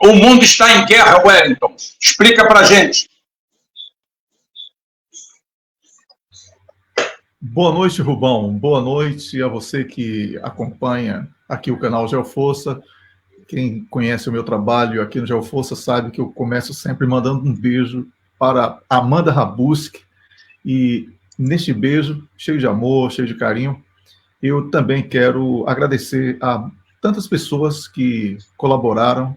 o mundo está em guerra, Wellington? Explica para a gente. Boa noite, Rubão. Boa noite a você que acompanha aqui o canal Geoforça. Quem conhece o meu trabalho aqui no Geoforça sabe que eu começo sempre mandando um beijo para Amanda Rabuski. E neste beijo, cheio de amor, cheio de carinho, eu também quero agradecer a tantas pessoas que colaboraram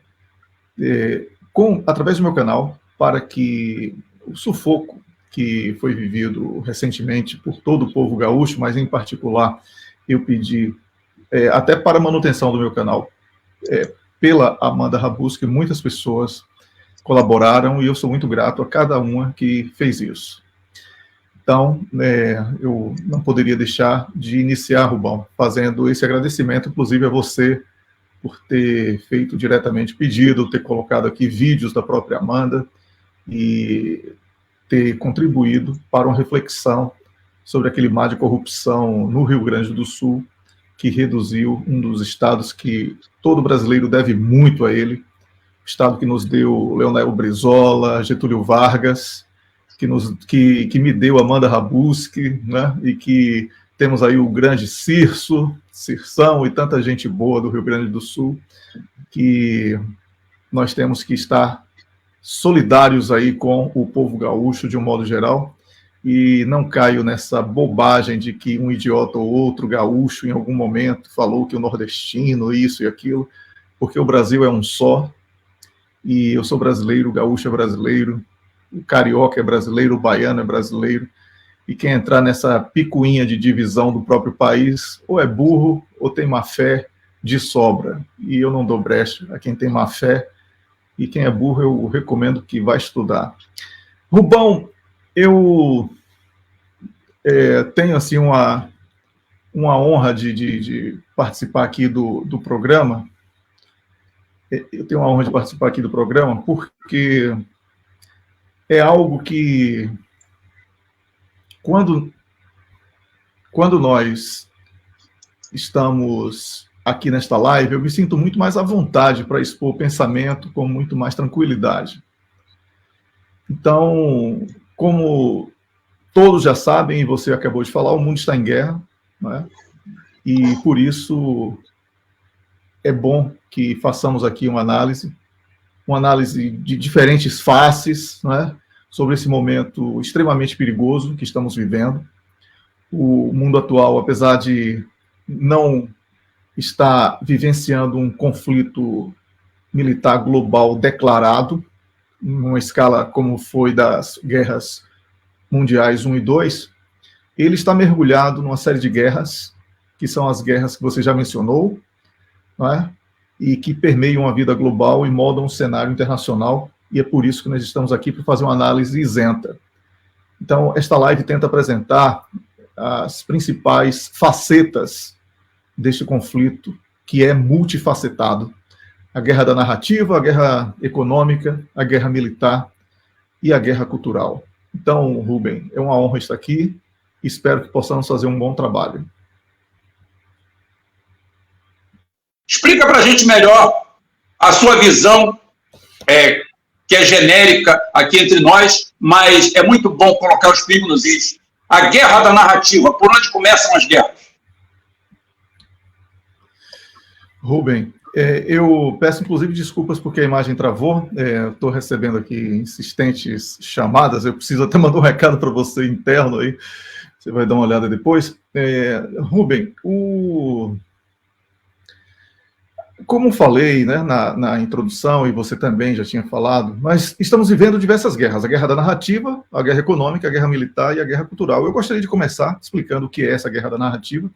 através do meu canal para que o sufoco que foi vivido recentemente por todo o povo gaúcho, mas em particular eu pedi até para a manutenção do meu canal, pela Amanda Rabuski, muitas pessoas colaboraram e eu sou muito grato a cada uma que fez isso. Então, eu não poderia deixar de iniciar, Rubão, fazendo esse agradecimento, inclusive a você, por ter feito diretamente pedido, ter colocado aqui vídeos da própria Amanda e ter contribuído para uma reflexão sobre aquele mar de corrupção no Rio Grande do Sul, que reduziu um dos estados que todo brasileiro deve muito a ele, o estado que nos deu Leonel Brizola, Getúlio Vargas, que me deu Amanda Rabuski, né? E que temos aí o grande Cirsão e tanta gente boa do Rio Grande do Sul, que nós temos que estar solidários aí com o povo gaúcho de um modo geral, e não caio nessa bobagem de que um idiota ou outro gaúcho em algum momento falou que o nordestino, isso e aquilo, porque o Brasil é um só, e eu sou brasileiro, o gaúcho é brasileiro, o carioca é brasileiro, o baiano é brasileiro, e quem entrar nessa picuinha de divisão do próprio país, ou é burro, ou tem má fé de sobra, e eu não dou brecha a quem tem má fé, e quem é burro eu recomendo que vá estudar. Rubão, eu tenho assim uma honra de participar aqui do programa. Eu tenho a honra de participar aqui do programa porque é algo que, quando nós estamos aqui nesta live, eu me sinto muito mais à vontade para expor o pensamento com muito mais tranquilidade. Então, como todos já sabem, e você acabou de falar, o mundo está em guerra, né? E por isso é bom que façamos aqui uma análise de diferentes faces, né, sobre esse momento extremamente perigoso que estamos vivendo. O mundo atual, apesar de não estar vivenciando um conflito militar global declarado, numa escala como foi das guerras mundiais 1 e 2, ele está mergulhado numa série de guerras, que são as guerras que você já mencionou, não é? E que permeiam a vida global e moldam o cenário internacional, e é por isso que nós estamos aqui para fazer uma análise isenta. Então, esta live tenta apresentar as principais facetas deste conflito, que é multifacetado. A guerra da narrativa, a guerra econômica, a guerra militar e a guerra cultural. Então, Rubem, é uma honra estar aqui, espero que possamos fazer um bom trabalho. Explica para a gente melhor a sua visão, que é genérica aqui entre nós, mas é muito bom colocar os pingos nos is. A guerra da narrativa, por onde começam as guerras? Rubem, eu peço inclusive desculpas porque a imagem travou, estou recebendo aqui insistentes chamadas, eu preciso até mandar um recado para você interno aí, você vai dar uma olhada depois. Rubem, como falei, né, na introdução, e você também já tinha falado, nós estamos vivendo diversas guerras, a guerra da narrativa, a guerra econômica, a guerra militar e a guerra cultural. Eu gostaria de começar explicando o que é essa guerra da narrativa,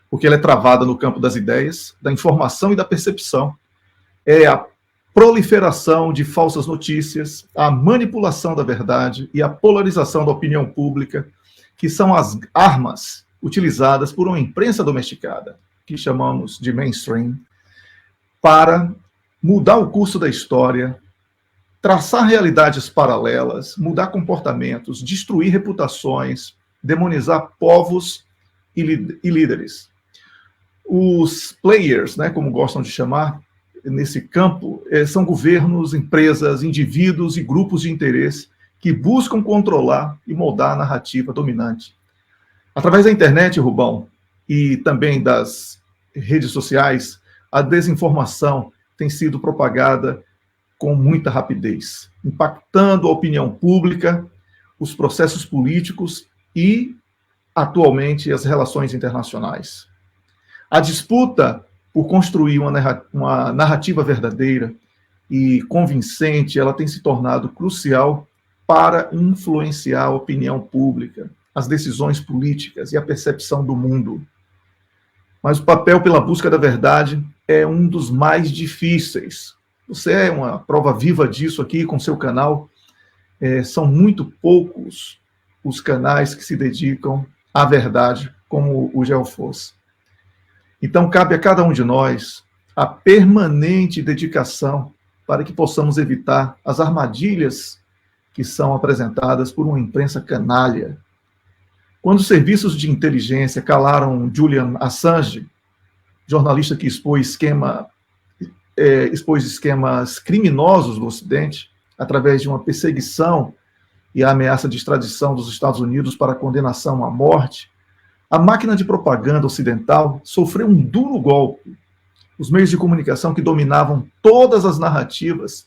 porque ela é travada no campo das ideias, da informação e da percepção. É a proliferação de falsas notícias, a manipulação da verdade e a polarização da opinião pública, que são as armas utilizadas por uma imprensa domesticada, que chamamos de mainstream, para mudar o curso da história, traçar realidades paralelas, mudar comportamentos, destruir reputações, demonizar povos e líderes. Os players, né, como gostam de chamar, nesse campo são governos, empresas, indivíduos e grupos de interesse que buscam controlar e moldar a narrativa dominante. Através da internet, Rubão, e também das redes sociais, a desinformação tem sido propagada com muita rapidez, impactando a opinião pública, os processos políticos e, atualmente, as relações internacionais. A disputa por construir uma narrativa verdadeira e convincente, ela tem se tornado crucial para influenciar a opinião pública, as decisões políticas e a percepção do mundo. Mas o papel pela busca da verdade é um dos mais difíceis. Você é uma prova viva disso aqui com seu canal. São muito poucos os canais que se dedicam à verdade, como o Geoforce. Então, cabe a cada um de nós a permanente dedicação para que possamos evitar as armadilhas que são apresentadas por uma imprensa canalha. Quando os serviços de inteligência calaram Julian Assange, jornalista que expôs esquemas criminosos do Ocidente, através de uma perseguição e a ameaça de extradição dos Estados Unidos para condenação à morte, a máquina de propaganda ocidental sofreu um duro golpe. Os meios de comunicação que dominavam todas as narrativas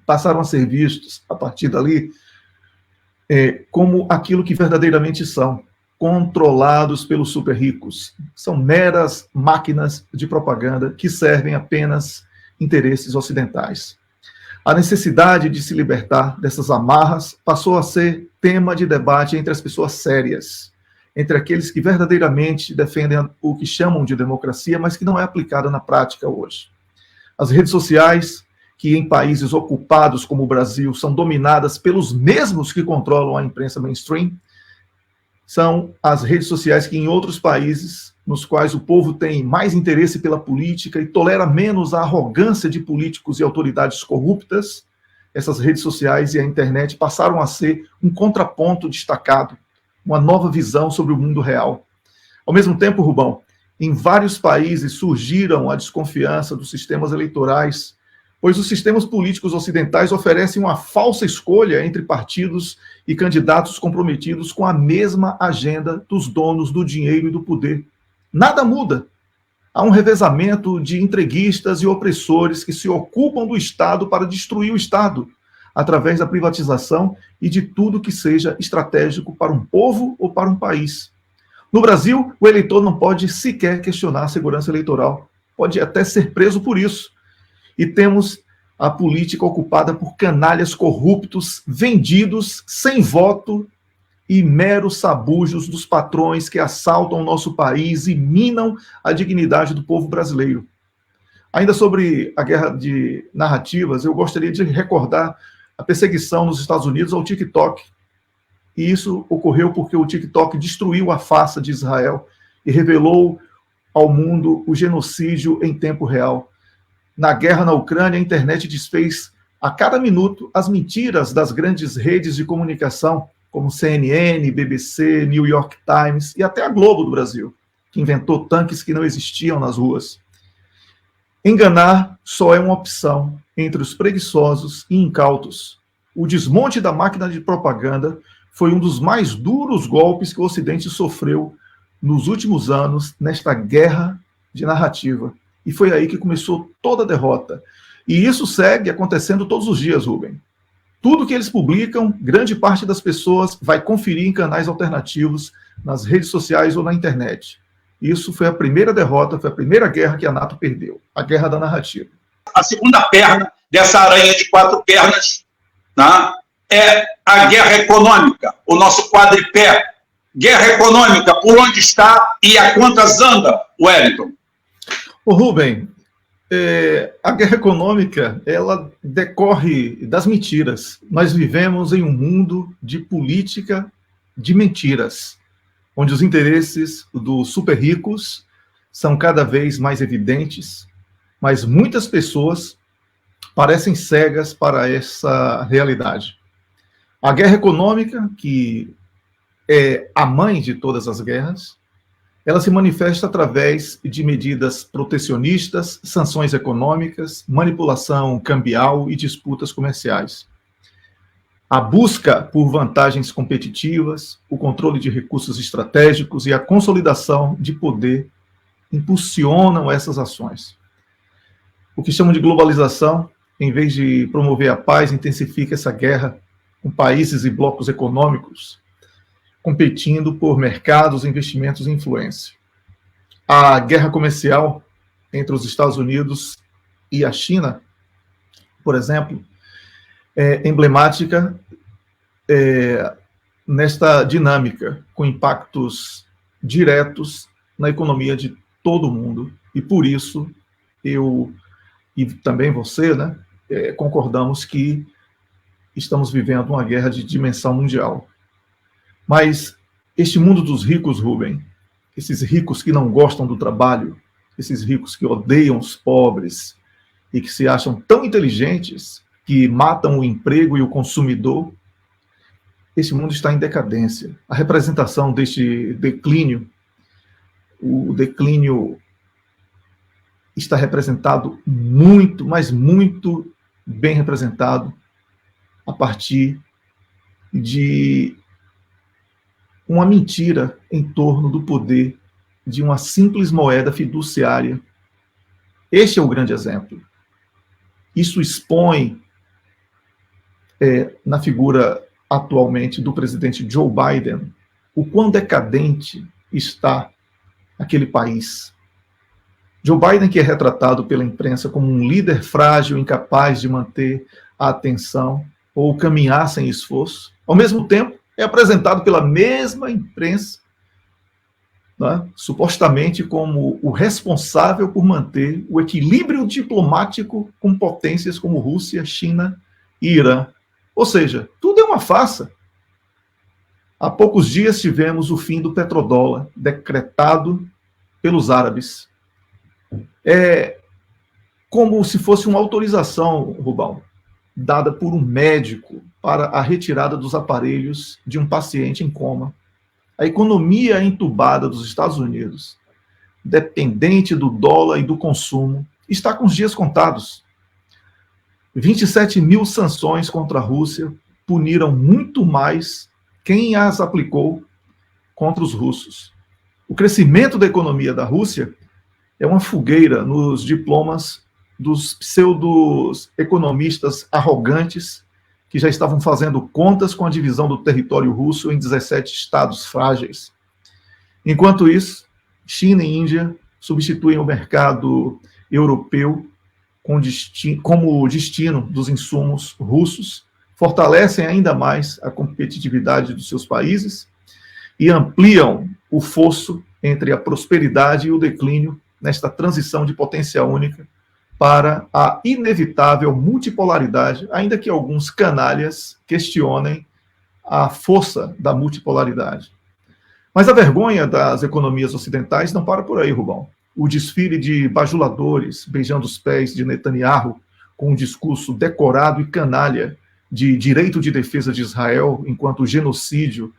passaram a ser vistos, a partir dali, como aquilo que verdadeiramente são, controlados pelos super ricos. São meras máquinas de propaganda que servem apenas interesses ocidentais. A necessidade de se libertar dessas amarras passou a ser tema de debate entre as pessoas sérias, entre aqueles que verdadeiramente defendem o que chamam de democracia, mas que não é aplicada na prática hoje. As redes sociais, que em países ocupados como o Brasil são dominadas pelos mesmos que controlam a imprensa mainstream, são as redes sociais que em outros países, nos quais o povo tem mais interesse pela política e tolera menos a arrogância de políticos e autoridades corruptas, essas redes sociais e a internet passaram a ser um contraponto destacado, uma nova visão sobre o mundo real. Ao mesmo tempo, Rubão, em vários países surgiram a desconfiança dos sistemas eleitorais, pois os sistemas políticos ocidentais oferecem uma falsa escolha entre partidos e candidatos comprometidos com a mesma agenda dos donos do dinheiro e do poder. Nada muda. Há um revezamento de entreguistas e opressores que se ocupam do Estado para destruir o Estado, através da privatização e de tudo que seja estratégico para um povo ou para um país. No Brasil, o eleitor não pode sequer questionar a segurança eleitoral, pode até ser preso por isso. E temos a política ocupada por canalhas corruptos, vendidos, sem voto e meros sabujos dos patrões que assaltam o nosso país e minam a dignidade do povo brasileiro. Ainda sobre a guerra de narrativas, eu gostaria de recordar a perseguição nos Estados Unidos ao TikTok. E isso ocorreu porque o TikTok destruiu a face de Israel e revelou ao mundo o genocídio em tempo real. Na guerra na Ucrânia, a internet desfez a cada minuto as mentiras das grandes redes de comunicação, como CNN, BBC, New York Times e até a Globo do Brasil, que inventou tanques que não existiam nas ruas. Enganar só é uma opção entre os preguiçosos e incautos. O desmonte da máquina de propaganda foi um dos mais duros golpes que o Ocidente sofreu nos últimos anos nesta guerra de narrativa. E foi aí que começou toda a derrota. E isso segue acontecendo todos os dias, Rubem. Tudo que eles publicam, grande parte das pessoas vai conferir em canais alternativos, nas redes sociais ou na internet. Isso foi a primeira derrota, foi a primeira guerra que a NATO perdeu, a guerra da narrativa. A segunda perna dessa aranha de 4 pernas, né, é a guerra econômica, o nosso quadripé. Guerra econômica, por onde está e a quantas anda, Wellington? Ô Rubem, a guerra econômica, ela decorre das mentiras. Nós vivemos em um mundo de política de mentiras, onde os interesses dos super ricos são cada vez mais evidentes, mas muitas pessoas parecem cegas para essa realidade. A guerra econômica, que é a mãe de todas as guerras, ela se manifesta através de medidas protecionistas, sanções econômicas, manipulação cambial e disputas comerciais. A busca por vantagens competitivas, o controle de recursos estratégicos e a consolidação de poder impulsionam essas ações. O que chamam de globalização, em vez de promover a paz, intensifica essa guerra com países e blocos econômicos competindo por mercados, investimentos e influência. A guerra comercial entre os Estados Unidos e a China, por exemplo, é emblemática nesta dinâmica, com impactos diretos na economia de todo mundo. E por isso, eu e também você, né, concordamos que estamos vivendo uma guerra de dimensão mundial. Mas este mundo dos ricos, Rubem, esses ricos que não gostam do trabalho, esses ricos que odeiam os pobres e que se acham tão inteligentes que matam o emprego e o consumidor, esse mundo está em decadência. A representação deste declínio, o declínio está representado muito, mas muito bem representado a partir de uma mentira em torno do poder de uma simples moeda fiduciária. Este é o grande exemplo. Isso expõe, na figura atualmente do presidente Joe Biden, o quão decadente está aquele país. Joe Biden, que é retratado pela imprensa como um líder frágil, incapaz de manter a atenção ou caminhar sem esforço, ao mesmo tempo é apresentado pela mesma imprensa, né, supostamente como o responsável por manter o equilíbrio diplomático com potências como Rússia, China e Irã. Ou seja, tudo é uma farsa. Há poucos dias tivemos o fim do petrodólar, decretado pelos árabes. É como se fosse uma autorização, Rubão, dada por um médico para a retirada dos aparelhos de um paciente em coma. A economia entubada dos Estados Unidos, dependente do dólar e do consumo, está com os dias contados. 27 mil sanções contra a Rússia puniram muito mais quem as aplicou contra os russos. O crescimento da economia da Rússia é uma fogueira nos diplomas dos pseudo-economistas arrogantes que já estavam fazendo contas com a divisão do território russo em 17 estados frágeis. Enquanto isso, China e Índia substituem o mercado europeu como destino dos insumos russos, fortalecem ainda mais a competitividade dos seus países e ampliam o fosso entre a prosperidade e o declínio nesta transição de potência única para a inevitável multipolaridade, ainda que alguns canalhas questionem a força da multipolaridade. Mas a vergonha das economias ocidentais não para por aí, Rubão. O desfile de bajuladores beijando os pés de Netanyahu com um discurso decorado e canalha de direito de defesa de Israel, enquanto o genocídio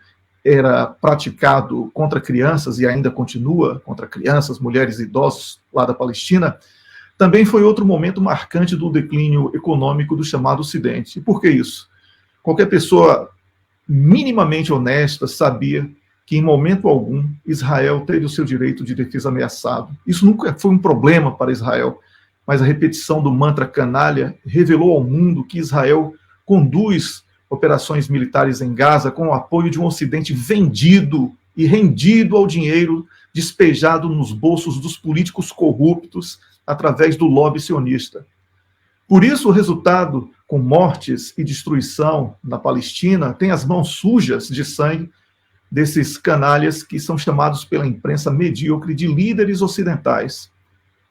era praticado contra crianças e ainda continua contra crianças, mulheres e idosos lá da Palestina, também foi outro momento marcante do declínio econômico do chamado Ocidente. E por que isso? Qualquer pessoa minimamente honesta sabia que, em momento algum, Israel teve o seu direito de defesa ameaçado. Isso nunca foi um problema para Israel, mas a repetição do mantra canalha revelou ao mundo que Israel conduz operações militares em Gaza com o apoio de um Ocidente vendido e rendido ao dinheiro despejado nos bolsos dos políticos corruptos através do lobby sionista. Por isso, o resultado, com mortes e destruição na Palestina, tem as mãos sujas de sangue desses canalhas que são chamados pela imprensa medíocre de líderes ocidentais.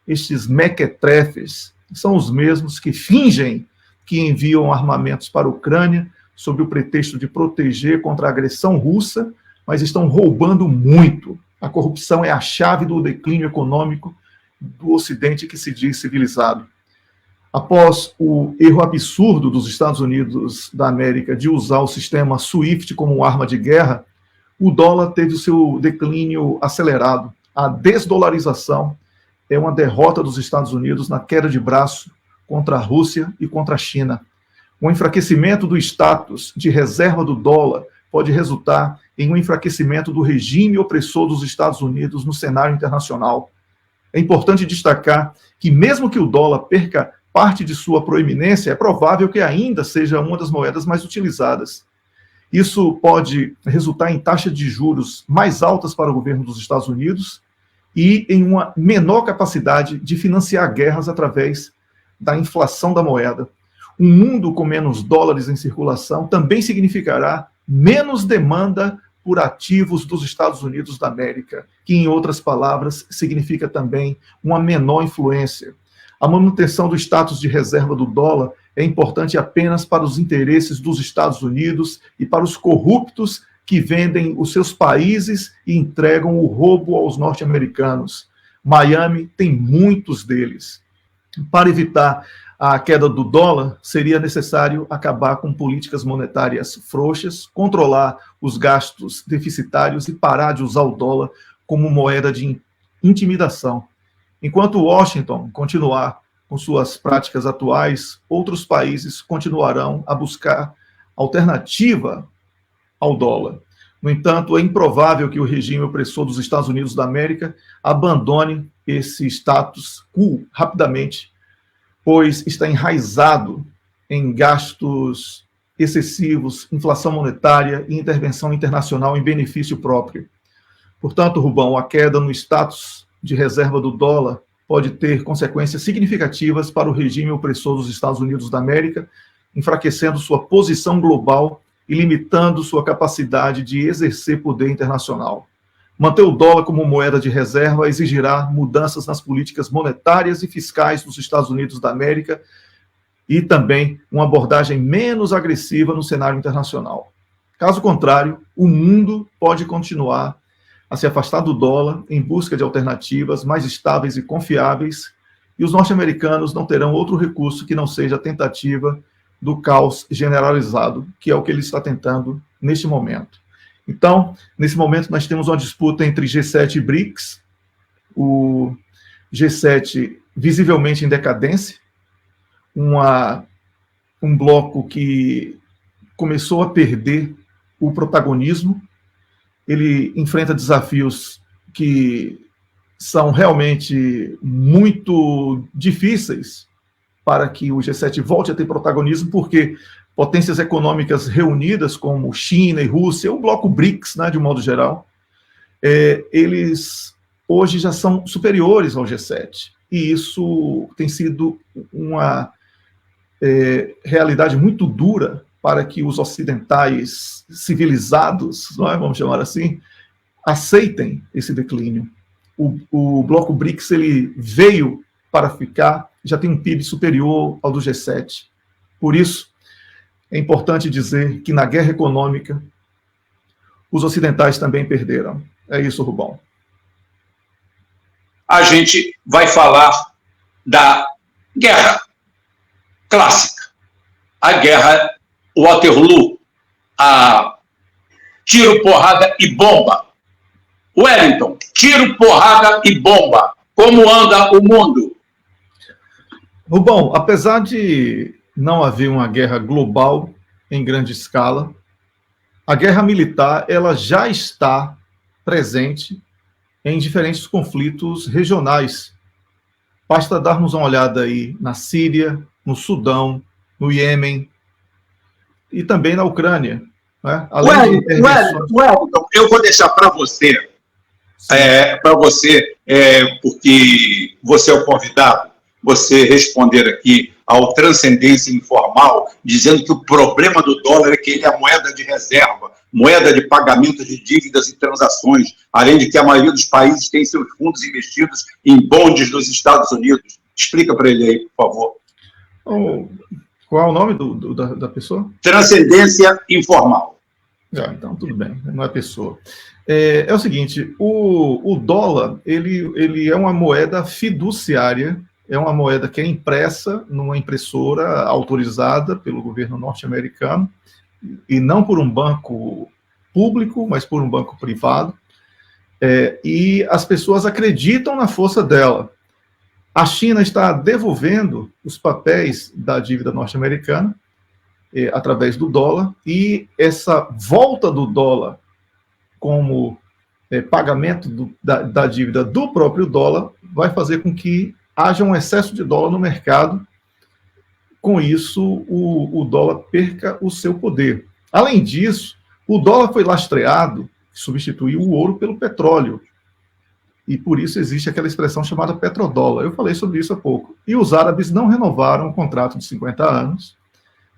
Estes mequetrefes são os mesmos que fingem que enviam armamentos para a Ucrânia sob o pretexto de proteger contra a agressão russa, mas estão roubando muito. A corrupção é a chave do declínio econômico do Ocidente que se diz civilizado. Após o erro absurdo dos Estados Unidos da América de usar o sistema SWIFT como arma de guerra, o dólar teve o seu declínio acelerado. a desdolarização é uma derrota dos Estados Unidos na queda de braço contra a Rússia e contra a China. O enfraquecimento do status de reserva do dólar pode resultar em um enfraquecimento do regime opressor dos Estados Unidos no cenário internacional. É importante destacar que, mesmo que o dólar perca parte de sua proeminência, é provável que ainda seja uma das moedas mais utilizadas. Isso pode resultar em taxas de juros mais altas para o governo dos Estados Unidos e em uma menor capacidade de financiar guerras através da inflação da moeda. Um mundo com menos dólares em circulação também significará menos demanda por ativos dos Estados Unidos da América, que, em outras palavras, significa também uma menor influência. A manutenção do status de reserva do dólar é importante apenas para os interesses dos Estados Unidos e para os corruptos que vendem os seus países e entregam o roubo aos norte-americanos. Miami tem muitos deles. Para evitar a queda do dólar, seria necessário acabar com políticas monetárias frouxas, controlar os gastos deficitários e parar de usar o dólar como moeda de intimidação. Enquanto Washington continuar com suas práticas atuais, outros países continuarão a buscar alternativa ao dólar. No entanto, é improvável que o regime opressor dos Estados Unidos da América abandone esse status quo rapidamente, pois está enraizado em gastos excessivos, inflação monetária e intervenção internacional em benefício próprio. Portanto, Rubão, a queda no status de reserva do dólar pode ter consequências significativas para o regime opressor dos Estados Unidos da América, enfraquecendo sua posição global e limitando sua capacidade de exercer poder internacional. Manter o dólar como moeda de reserva exigirá mudanças nas políticas monetárias e fiscais dos Estados Unidos da América e também uma abordagem menos agressiva no cenário internacional. Caso contrário, o mundo pode continuar a se afastar do dólar em busca de alternativas mais estáveis e confiáveis, e os norte-americanos não terão outro recurso que não seja a tentativa do caos generalizado, que é o que ele está tentando neste momento. Então, nesse momento, nós temos uma disputa entre G7 e BRICS, o G7 visivelmente em decadência, um bloco que começou a perder o protagonismo. Ele enfrenta desafios que são realmente muito difíceis para que o G7 volte a ter protagonismo, porque potências econômicas reunidas como China e Rússia, o bloco BRICS, né, de um modo geral, eles hoje já são superiores ao G7. E isso tem sido uma realidade muito dura para que os ocidentais civilizados, não é, vamos chamar assim, aceitem esse declínio. O bloco BRICS ele veio para ficar, já tem um PIB superior ao do G7. Por isso, é importante dizer que na guerra econômica, os ocidentais também perderam. É isso, Rubão. A gente vai falar da guerra clássica, a guerra Waterloo, a tiro, porrada e bomba. Wellington, tiro, porrada e bomba. Como anda o mundo? Rubão, apesar de não haver uma guerra global em grande escala, a guerra militar ela já está presente em diferentes conflitos regionais. Basta darmos uma olhada aí na Síria, no Sudão, no Iêmen e também na Ucrânia. Né? Wellington, eu vou deixar para você, porque você é o convidado, você responder aqui ao Transcendência Informal, dizendo que o problema do dólar é que ele é moeda de reserva, moeda de pagamento de dívidas e transações, além de que a maioria dos países tem seus fundos investidos em bondes dos Estados Unidos. Explica para ele aí, por favor. Qual é o nome da pessoa? Transcendência Informal. Então, tudo bem, não é pessoa. É o seguinte, o dólar, ele é uma moeda fiduciária, é uma moeda que é impressa numa impressora autorizada pelo governo norte-americano, e não por um banco público, mas por um banco privado. E as pessoas acreditam na força dela. A China está devolvendo os papéis da dívida norte-americana através do dólar, e essa volta do dólar como pagamento da dívida do próprio dólar vai fazer com que haja um excesso de dólar no mercado. Com isso, o dólar perca o seu poder. Além disso, o dólar foi lastreado, substituiu o ouro pelo petróleo. E por isso existe aquela expressão chamada petrodólar. Eu falei sobre isso há pouco. E os árabes não renovaram o contrato de 50 anos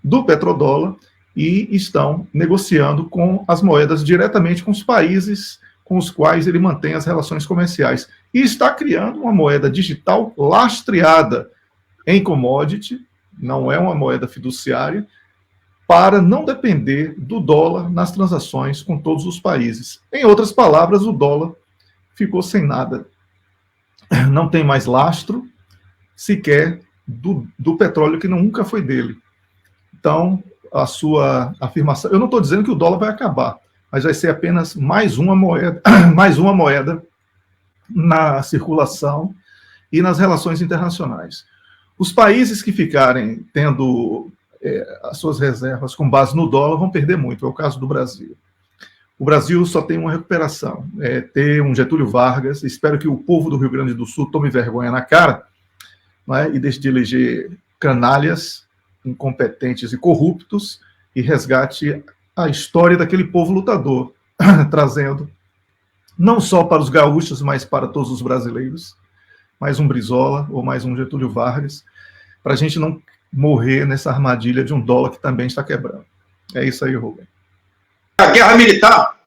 do petrodólar e estão negociando com as moedas diretamente com os países com os quais ele mantém as relações comerciais. E está criando uma moeda digital lastreada em commodity, não é uma moeda fiduciária, para não depender do dólar nas transações com todos os países. Em outras palavras, o dólar ficou sem nada. Não tem mais lastro, sequer, do petróleo que nunca foi dele. Então, a sua afirmação... Eu não estou dizendo que o dólar vai acabar, mas vai ser apenas mais uma moeda na circulação e nas relações internacionais. Os países que ficarem tendo as suas reservas com base no dólar vão perder muito. É o caso do Brasil. O Brasil só tem uma recuperação, ter um Getúlio Vargas. Espero que o povo do Rio Grande do Sul tome vergonha na cara, e deixe de eleger canalhas, incompetentes e corruptos, e resgate a história daquele povo lutador, trazendo não só para os gaúchos, mas para todos os brasileiros, mais um Brizola ou mais um Getúlio Vargas, para a gente não morrer nessa armadilha de um dólar que também está quebrando. É isso aí, Rubem. A guerra militar,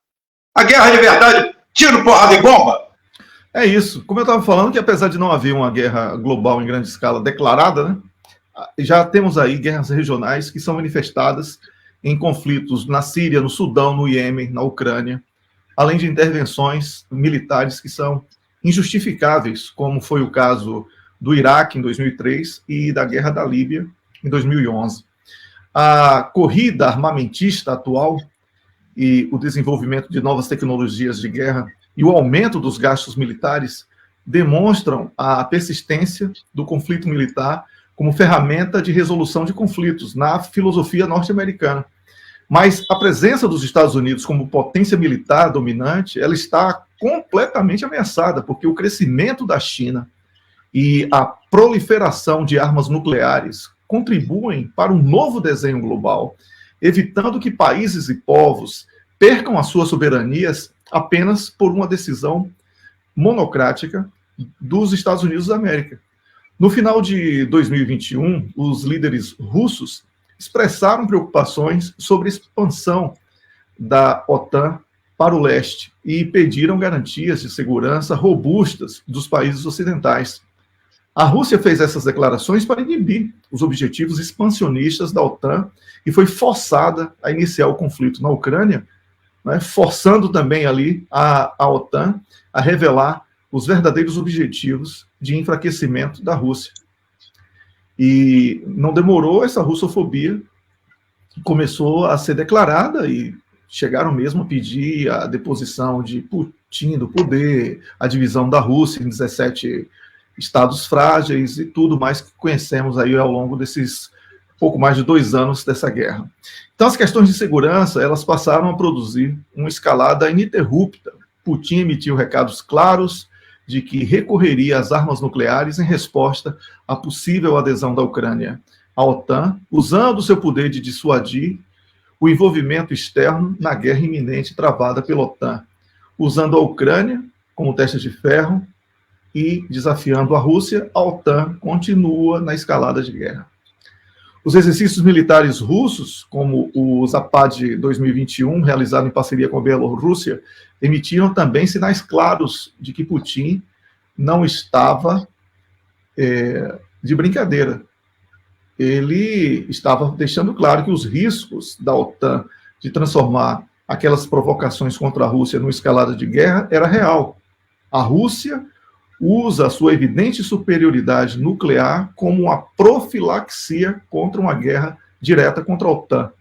a guerra de verdade, tiro, porrada e bomba. É isso. Como eu estava falando, que apesar de não haver uma guerra global em grande escala declarada, né, já temos aí guerras regionais que são manifestadas em conflitos na Síria, no Sudão, no Iêmen, na Ucrânia, além de intervenções militares que são injustificáveis, como foi o caso do Iraque em 2003 e da Guerra da Líbia em 2011. A corrida armamentista atual e o desenvolvimento de novas tecnologias de guerra e o aumento dos gastos militares demonstram a persistência do conflito militar como ferramenta de resolução de conflitos na filosofia norte-americana. Mas a presença dos Estados Unidos como potência militar dominante, ela está completamente ameaçada, porque o crescimento da China e a proliferação de armas nucleares contribuem para um novo desenho global, evitando que países e povos percam as suas soberanias apenas por uma decisão monocrática dos Estados Unidos da América. No final de 2021, os líderes russos expressaram preocupações sobre a expansão da OTAN para o leste e pediram garantias de segurança robustas dos países ocidentais. A Rússia fez essas declarações para inibir os objetivos expansionistas da OTAN e foi forçada a iniciar o conflito na Ucrânia, forçando também ali a OTAN a revelar os verdadeiros objetivos de enfraquecimento da Rússia. E não demorou, essa russofobia começou a ser declarada e chegaram mesmo a pedir a deposição de Putin do poder, a divisão da Rússia em 17 estados frágeis e tudo mais que conhecemos aí ao longo desses pouco mais de 2 anos dessa guerra. Então, as questões de segurança, elas passaram a produzir uma escalada ininterrupta. Putin emitiu recados claros de que recorreria às armas nucleares em resposta à possível adesão da Ucrânia à OTAN, usando seu poder de dissuadir o envolvimento externo na guerra iminente travada pela OTAN, usando a Ucrânia como testa de ferro e desafiando a Rússia. A OTAN continua na escalada de guerra. Os exercícios militares russos, como o Zapad 2021, realizado em parceria com a Bielorrússia, emitiram também sinais claros de que Putin não estava de brincadeira. Ele estava deixando claro que os riscos da OTAN de transformar aquelas provocações contra a Rússia numa escalada de guerra era real. A Rússia usa a sua evidente superioridade nuclear como uma profilaxia contra uma guerra direta contra a OTAN.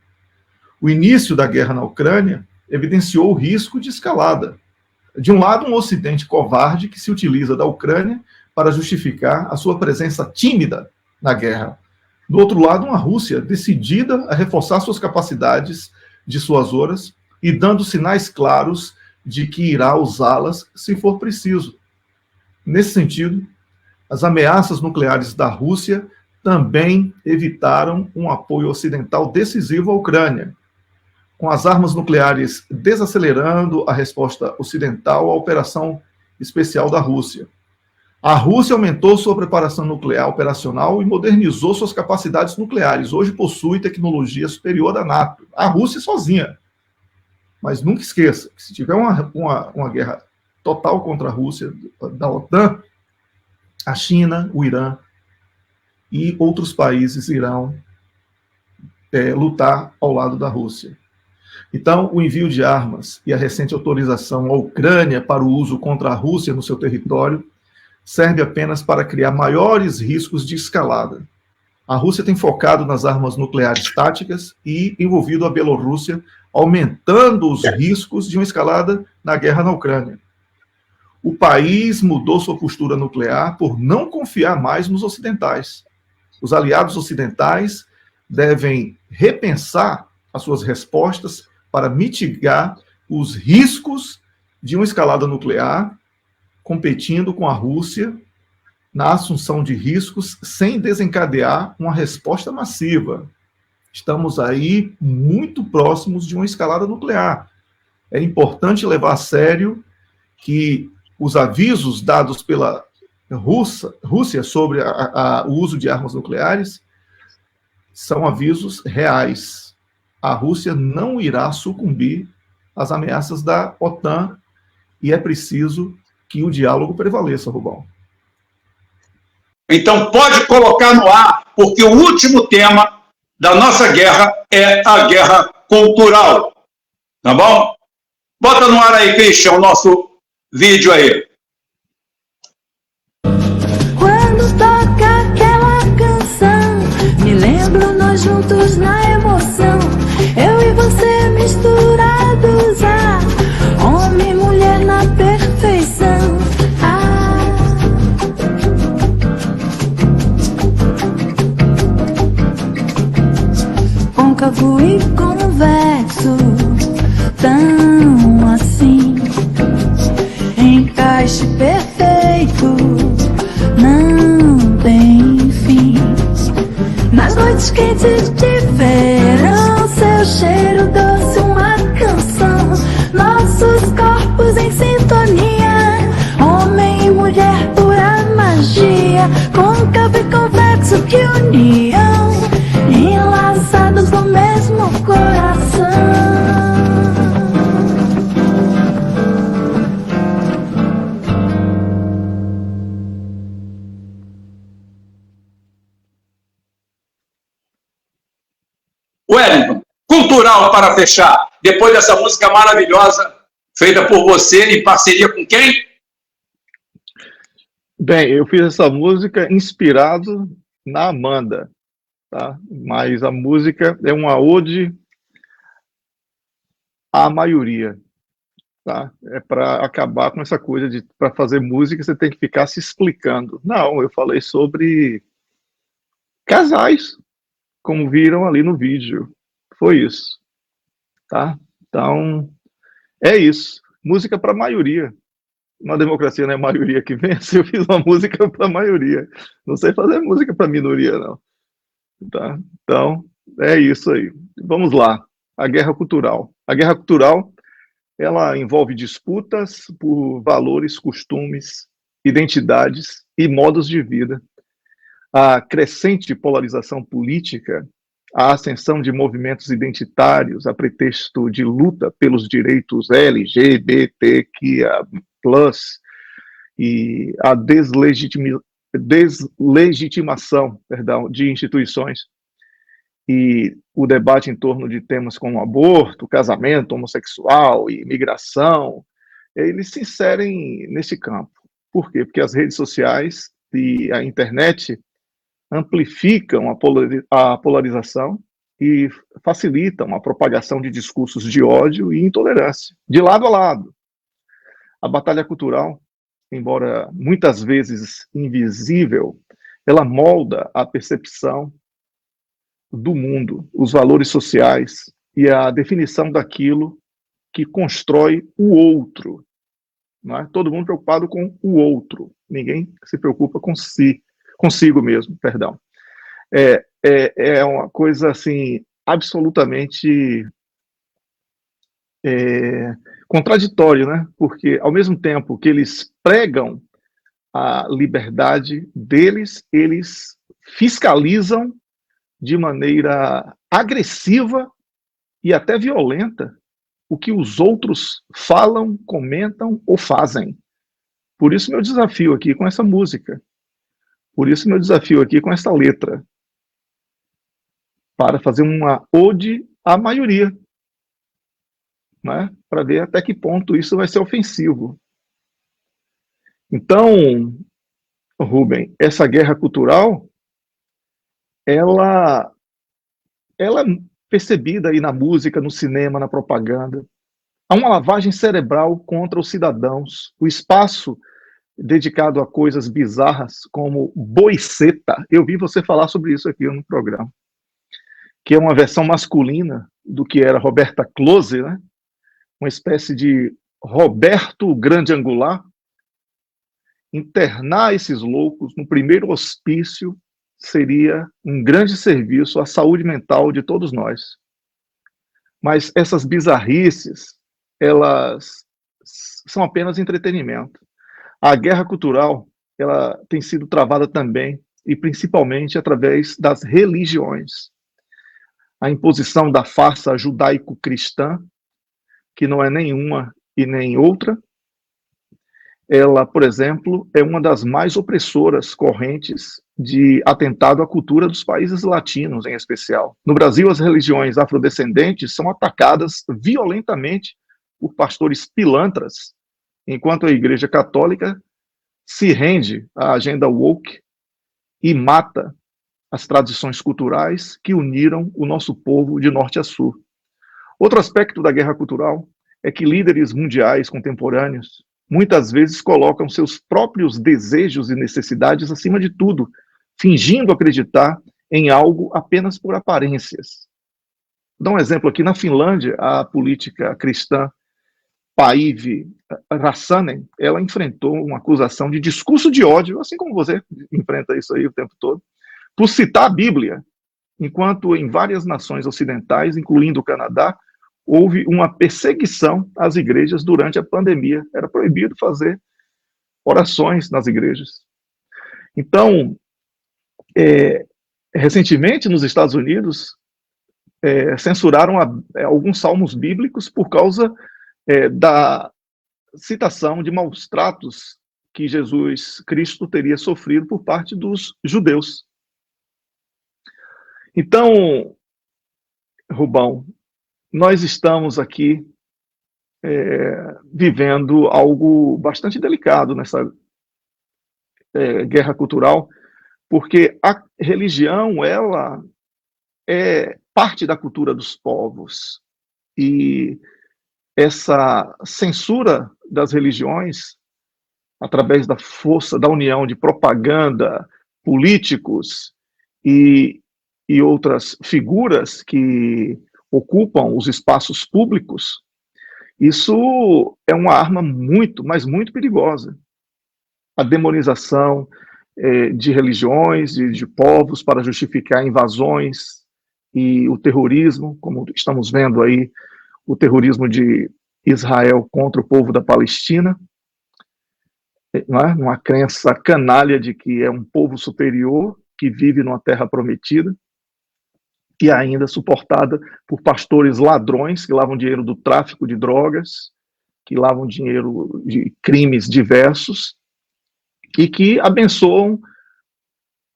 O início da guerra na Ucrânia evidenciou o risco de escalada. De um lado, um Ocidente covarde que se utiliza da Ucrânia para justificar a sua presença tímida na guerra. Do outro lado, uma Rússia decidida a reforçar suas capacidades dissuasoras e dando sinais claros de que irá usá-las se for preciso. Nesse sentido, as ameaças nucleares da Rússia também evitaram um apoio ocidental decisivo à Ucrânia, com as armas nucleares desacelerando a resposta ocidental à operação especial da Rússia. A Rússia aumentou sua preparação nuclear operacional e modernizou suas capacidades nucleares. Hoje possui tecnologia superior da NATO. A Rússia sozinha. Mas nunca esqueça que se tiver uma guerra total contra a Rússia da OTAN, a China, o Irã e outros países irão lutar ao lado da Rússia. Então, o envio de armas e a recente autorização à Ucrânia para o uso contra a Rússia no seu território serve apenas para criar maiores riscos de escalada. A Rússia tem focado nas armas nucleares táticas e envolvido a Bielorrússia, aumentando os riscos de uma escalada na guerra na Ucrânia. O país mudou sua postura nuclear por não confiar mais nos ocidentais. Os aliados ocidentais devem repensar as suas respostas para mitigar os riscos de uma escalada nuclear, competindo com a Rússia na assunção de riscos sem desencadear uma resposta massiva. Estamos aí muito próximos de uma escalada nuclear. É importante levar a sério que os avisos dados pela Rússia sobre o uso de armas nucleares são avisos reais. A Rússia não irá sucumbir às ameaças da OTAN e é preciso que o diálogo prevaleça, Rubão. Então pode colocar no ar, porque o último tema da nossa guerra é a guerra cultural. Tá bom? Bota no ar aí, Christian, o nosso vídeo aí. Quando toca aquela canção, me lembro nós juntos na emoção. Eu e você misturados, homem e mulher na perfeição. Côncavo e convexo, tão assim, encaixe perfeito, não tem fim. Nas noites quentes de verão, seu cheiro doce, uma canção, nossos corpos em sintonia, homem e mulher, pura magia, côncavo e convexo, que união, enlaçados no mesmo coração. Wellington, cultural para fechar, depois dessa música maravilhosa, feita por você em parceria com quem? Bem, eu fiz essa música inspirado na Amanda, tá? Mas a música é uma ode à maioria, tá? É para acabar com essa coisa de, para fazer música, você tem que ficar se explicando. Não, eu falei sobre casais, como viram ali no vídeo. Foi isso, tá? Então, é isso. Música para a maioria. Uma democracia não é a maioria que vence, eu fiz uma música para a maioria. Não sei fazer música para a minoria, não. Tá? Então, é isso aí. Vamos lá. A guerra cultural. A guerra cultural, ela envolve disputas por valores, costumes, identidades e modos de vida. A crescente polarização política, a ascensão de movimentos identitários a pretexto de luta pelos direitos LGBTQIA+, e a deslegitimação, de instituições, e o debate em torno de temas como aborto, casamento homossexual e imigração, eles se inserem nesse campo. Por quê? Porque as redes sociais e a internet amplificam a polarização e facilitam a propagação de discursos de ódio e intolerância, de lado a lado. A batalha cultural, embora muitas vezes invisível, ela molda a percepção do mundo, os valores sociais e a definição daquilo que constrói o outro. Não é? Todo mundo preocupado com o outro, ninguém se preocupa consigo mesmo, perdão. É uma coisa assim absolutamente contraditório, né? Porque ao mesmo tempo que eles pregam a liberdade deles, eles fiscalizam de maneira agressiva e até violenta o que os outros falam, comentam ou fazem. Por isso meu desafio aqui com essa música. Por isso meu desafio aqui com essa letra. Para fazer uma ode à maioria. Né? Para ver até que ponto isso vai ser ofensivo. Então, Rubem, essa guerra cultural, ela é percebida aí na música, no cinema, na propaganda. Há uma lavagem cerebral contra os cidadãos. O espaço dedicado a coisas bizarras como boiceta. Eu vi você falar sobre isso aqui no programa. Que é uma versão masculina do que era Roberta Close, né? Uma espécie de Roberto Grande Angular. Internar esses loucos no primeiro hospício seria um grande serviço à saúde mental de todos nós. Mas essas bizarrices, elas são apenas entretenimento. A guerra cultural, ela tem sido travada também, e principalmente através das religiões. A imposição da farsa judaico-cristã, que não é nenhuma e nem outra, ela, por exemplo, é uma das mais opressoras correntes de atentado à cultura dos países latinos, em especial. No Brasil, as religiões afrodescendentes são atacadas violentamente por pastores pilantras, enquanto a Igreja Católica se rende à agenda woke e mata as tradições culturais que uniram o nosso povo de norte a sul. Outro aspecto da guerra cultural é que líderes mundiais contemporâneos muitas vezes colocam seus próprios desejos e necessidades acima de tudo, fingindo acreditar em algo apenas por aparências. Vou dar um exemplo aqui. Na Finlândia, a política cristã Päivi Räsänen, ela enfrentou uma acusação de discurso de ódio, assim como você enfrenta isso aí o tempo todo, por citar a Bíblia, enquanto em várias nações ocidentais, incluindo o Canadá, houve uma perseguição às igrejas durante a pandemia. Era proibido fazer orações nas igrejas. Então, recentemente, nos Estados Unidos, censuraram alguns salmos bíblicos por causa da citação de maus tratos que Jesus Cristo teria sofrido por parte dos judeus. Então, Rubão, nós estamos aqui vivendo algo bastante delicado nessa guerra cultural, porque a religião, ela é parte da cultura dos povos, e essa censura das religiões, através da força da união de propaganda, políticos e outras figuras que ocupam os espaços públicos, isso é uma arma muito, mas muito perigosa. A demonização de religiões e de povos para justificar invasões e o terrorismo, como estamos vendo aí, o terrorismo de Israel contra o povo da Palestina, não é? Uma crença canalha de que é um povo superior que vive numa terra prometida, e ainda suportada por pastores ladrões que lavam dinheiro do tráfico de drogas, que lavam dinheiro de crimes diversos, e que abençoam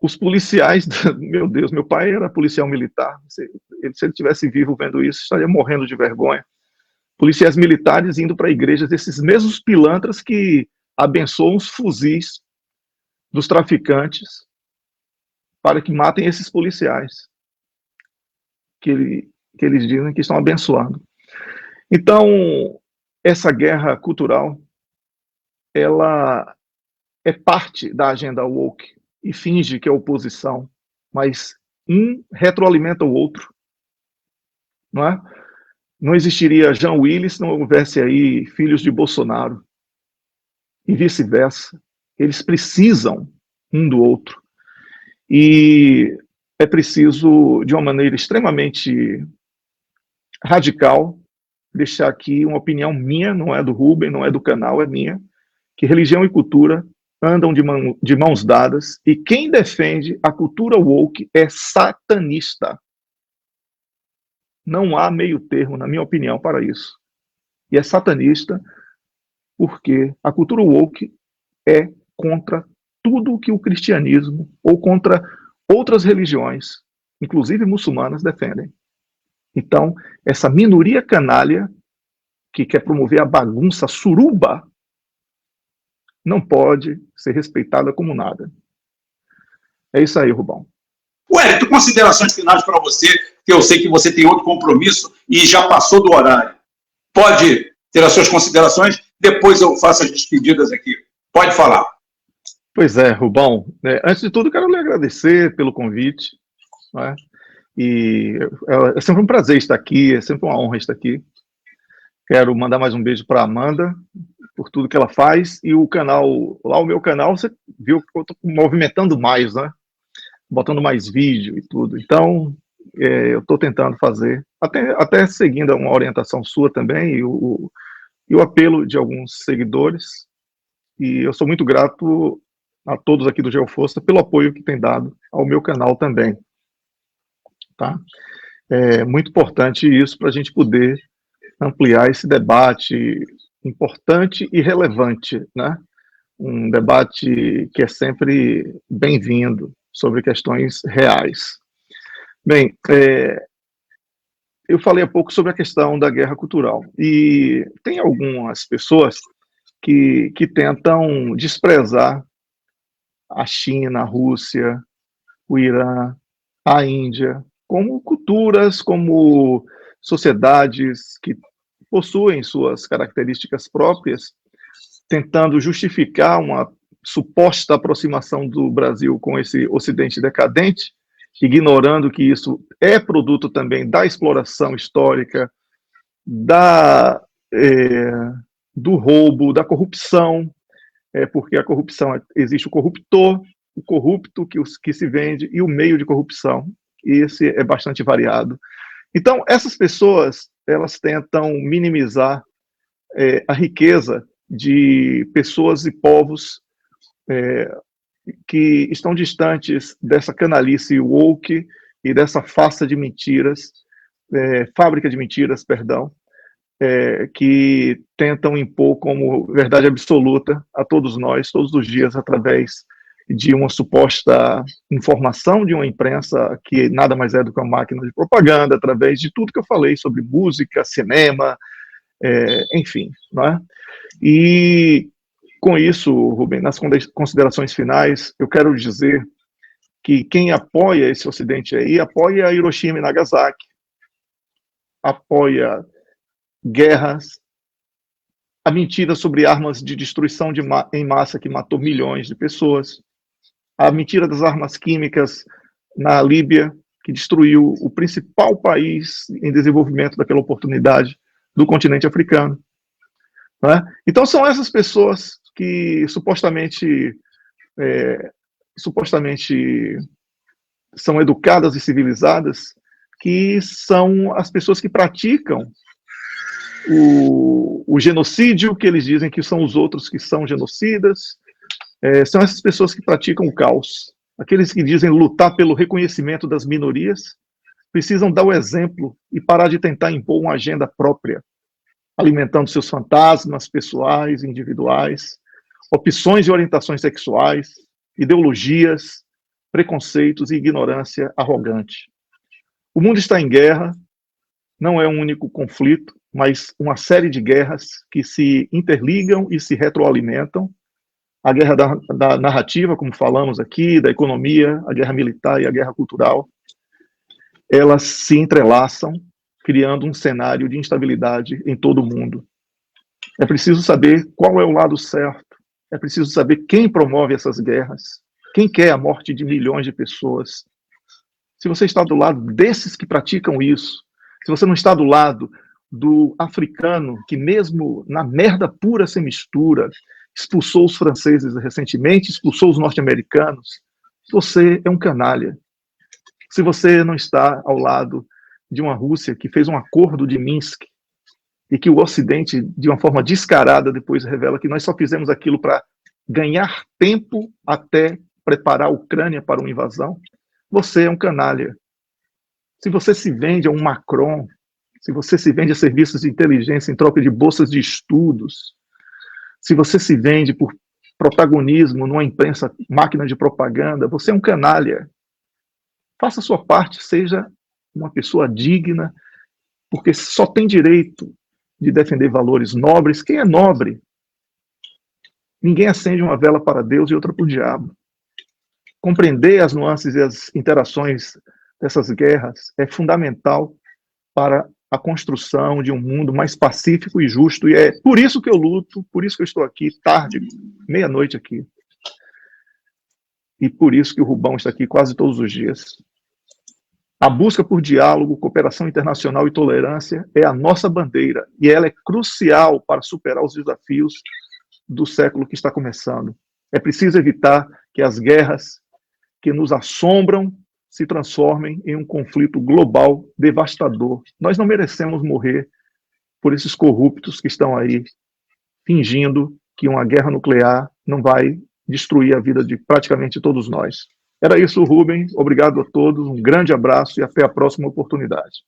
os policiais. Meu Deus, meu pai era policial militar. Se ele tivesse vivo vendo isso, estaria morrendo de vergonha. Policiais militares indo para igrejas desses mesmos pilantras que abençoam os fuzis dos traficantes para que matem esses policiais que eles dizem que estão abençoando. Então, essa guerra cultural, ela é parte da agenda woke e finge que é oposição, mas um retroalimenta o outro, não é? Não existiria Jean Willis se não houvesse aí filhos de Bolsonaro, e vice-versa. Eles precisam um do outro. E é preciso, de uma maneira extremamente radical, deixar aqui uma opinião minha, não é do Rubem, não é do canal, é minha, que religião e cultura andam de mãos dadas, e quem defende a cultura woke é satanista. Não há meio termo, na minha opinião, para isso. E é satanista porque a cultura woke é contra tudo que o cristianismo ou contra outras religiões, inclusive muçulmanas, defendem. Então, essa minoria canalha que quer promover a bagunça suruba não pode ser respeitada como nada. É isso aí, Rubão. Wellington, considerações finais para você, que eu sei que você tem outro compromisso e já passou do horário. Pode ter as suas considerações, depois eu faço as despedidas aqui. Pode falar. Pois é, Rubão. Antes de tudo, quero lhe agradecer pelo convite. Né? E é sempre um prazer estar aqui, é sempre uma honra estar aqui. Quero mandar mais um beijo para a Amanda, por tudo que ela faz. E o canal, lá o meu canal, você viu que eu estou movimentando mais, né? Botando mais vídeo e tudo. Então, eu estou tentando fazer, até seguindo uma orientação sua também, e o apelo de alguns seguidores. E eu sou muito grato a todos aqui do Geoforça pelo apoio que tem dado ao meu canal também. Tá? É muito importante isso para a gente poder ampliar esse debate importante e relevante, né? Um debate que é sempre bem-vindo sobre questões reais. Bem, eu falei há pouco sobre a questão da guerra cultural, e tem algumas pessoas que tentam desprezar a China, a Rússia, o Irã, a Índia, como culturas, como sociedades que possuem suas características próprias, tentando justificar uma suposta aproximação do Brasil com esse Ocidente decadente, ignorando que isso é produto também da exploração histórica, do roubo, da corrupção, porque a corrupção, existe o corruptor, o corrupto que se vende e o meio de corrupção, e esse é bastante variado. Então, essas pessoas, elas tentam minimizar a riqueza de pessoas e povos que estão distantes dessa canalice woke e dessa farsa de mentiras, fábrica de mentiras, perdão, que tentam impor como verdade absoluta a todos nós, todos os dias, através de uma suposta informação de uma imprensa que nada mais é do que uma máquina de propaganda, através de tudo que eu falei sobre música, cinema, enfim, não é? E com isso, Rubem, nas considerações finais, eu quero dizer que quem apoia esse Ocidente aí, apoia Hiroshima e Nagasaki, apoia guerras, a mentira sobre armas de destruição em massa que matou milhões de pessoas, a mentira das armas químicas na Líbia, que destruiu o principal país em desenvolvimento daquela oportunidade do continente africano. Né? Então, são essas pessoas que supostamente são educadas e civilizadas, que são as pessoas que praticam o genocídio, que eles dizem que são os outros que são genocidas, são essas pessoas que praticam o caos. Aqueles que dizem lutar pelo reconhecimento das minorias, precisam dar o exemplo e parar de tentar impor uma agenda própria, alimentando seus fantasmas pessoais, individuais, opções e orientações sexuais, ideologias, preconceitos e ignorância arrogante. O mundo está em guerra, não é um único conflito, mas uma série de guerras que se interligam e se retroalimentam. A guerra da narrativa, como falamos aqui, da economia, a guerra militar e a guerra cultural, elas se entrelaçam, criando um cenário de instabilidade em todo o mundo. É preciso saber qual é o lado certo É preciso saber quem promove essas guerras, quem quer a morte de milhões de pessoas. Se você está do lado desses que praticam isso, se você não está do lado do africano que mesmo na merda pura sem mistura expulsou os franceses recentemente, expulsou os norte-americanos, você é um canalha. Se você não está ao lado de uma Rússia que fez um acordo de Minsk e que o Ocidente, de uma forma descarada, depois revela que nós só fizemos aquilo para ganhar tempo até preparar a Ucrânia para uma invasão, você é um canalha. Se você se vende a um Macron, se você se vende a serviços de inteligência em troca de bolsas de estudos, se você se vende por protagonismo numa imprensa máquina de propaganda, você é um canalha. Faça a sua parte, seja uma pessoa digna, porque só tem direito de defender valores nobres quem é nobre. Ninguém acende uma vela para Deus e outra para o diabo. Compreender as nuances e as interações dessas guerras é fundamental para a construção de um mundo mais pacífico e justo, e é por isso que eu luto, por isso que eu estou aqui tarde, meia-noite aqui, e por isso que o Rubão está aqui quase todos os dias. A busca por diálogo, cooperação internacional e tolerância é a nossa bandeira, e ela é crucial para superar os desafios do século que está começando. É preciso evitar que as guerras que nos assombram se transformem em um conflito global devastador. Nós não merecemos morrer por esses corruptos que estão aí fingindo que uma guerra nuclear não vai destruir a vida de praticamente todos nós. Era isso, Rubem. Obrigado a todos, um grande abraço e até a próxima oportunidade.